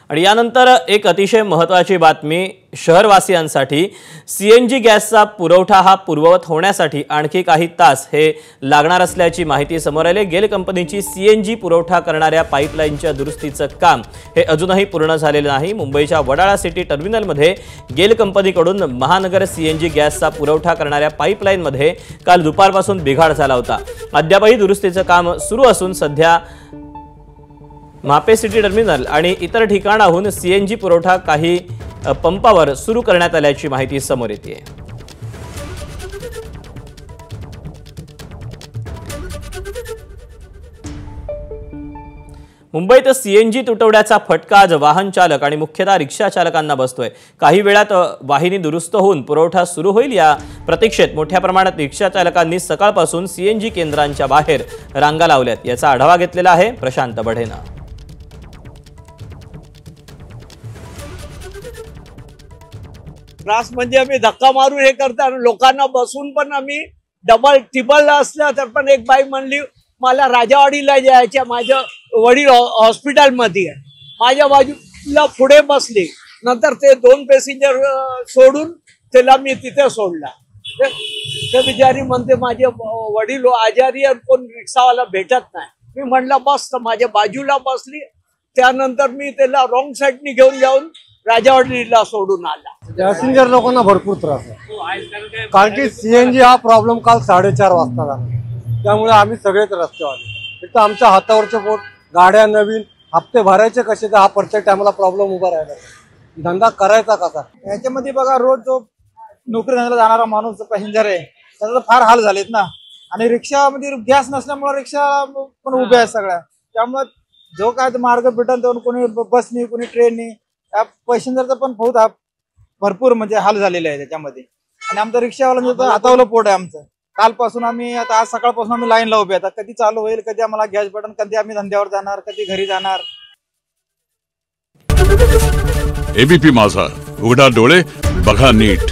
आणि यानंतर एक अतिशय महत्त्वाची बातमी शहरवासियांसाठी। सीएनजी गॅसचा पुरवठा हा पूर्ववत होण्यासाठी आणखी काही तास हे लागणार असल्याची माहिती समोर आली। गेल कंपनीची सीएनजी पुरवठा करणाऱ्या पाईपलाईनच्या दुरुस्तीचं काम हे अजूनही पूर्ण झालेलं नाही। मुंबईच्या वडाळा सिटी टर्मिनलमध्ये गेल कंपनीकडून महानगर सीएनजी गॅसचा पुरवठा करणाऱ्या पाईपलाईनमध्ये काल दुपारपासून बिघाड झाला होता। अद्यापही दुरुस्तीचं काम सुरू असून सध्या मापे सिटी टर्मिनल आणि इतर ठिकाणाहून सीएनजी पुरवठा काही पंपावर सुरू करण्यात आल्याची माहिती समोर येते। मुंबईत सीएनजी तुटवड्याचा फटका आज वाहन चालक आणि मुख्यतः रिक्षा चालकांना बसतोय। काही वेळात वाहिनी दुरुस्त होऊन पुरवठा सुरू होईल या प्रतीक्षेत मोठ्या प्रमाणात रिक्षा चालकांनी सकाळपासून सीएनजी केंद्रांच्या बाहेर रांगा लावल्यात। याचा आढावा घेतलेला आहे प्रशांत बढेनं। त्रास म्हणजे आम्ही धक्का मारून हे करतो, लोकांना बसून पण आम्ही डबल ट्रिपल असलं तर पण एक बाई म्हणली मला राजावाडीला जायचं, माझं वडील हॉस्पिटलमध्ये आहे, माझ्या बाजूला पुढे बसली, नंतर ते 2 पॅसेंजर सोडून त्याला मी तिथे सोडला। ते बिचारी म्हणते माझे वडील आजारी आणि कोण रिक्षावाला भेटत नाही। मी म्हणलं बस, तर माझ्या बाजूला बसली, त्यानंतर मी त्याला रॉंग साईडनी घेऊन जाऊन राजावाडीला सोडून आला। पॅसेंजर लोकांना भरपूर त्रास आहे, कारण की सीएनजी हा प्रॉब्लेम काल 4:30 वाजता झाला, त्यामुळे आम्ही सगळेच रस्त्यावर आले। तर आमच्या हातावरचे पोट, गाड्या नवीन हप्ते भरायचे कसे, तर हा प्रत्येक टायमाला प्रॉब्लेम उभा राहिला, धंदा करायचा कसा। याच्यामध्ये बघा रोज जो नोकरी धंद्याला जाणारा माणूस पॅसेंजर आहे त्याचा फार हाल झालेत ना, आणि रिक्षामध्ये गॅस नसल्यामुळे रिक्षा पण उभ्या आहेत सगळ्या, त्यामुळे जो काय मार्ग भेटेल तो कोणी बसनी कोणी ट्रेननी, त्या पॅसेंजरचा पण बहुत भरपूर म्हणजे हाल झालेले आहे त्याच्यामध्ये। आणि आमचं रिक्षावाला हातावलं पोट आहे आमचं। कालपासून आम्ही आता आज सकाळपासून आम्ही लाईनला उभे आता कधी चालू होईल, कधी आम्हाला गॅस भेटेल, कधी आम्ही धंद्यावर जाणार, कधी घरी जाणार। एबीपी माझा, उघडा डोळे बघा नीट।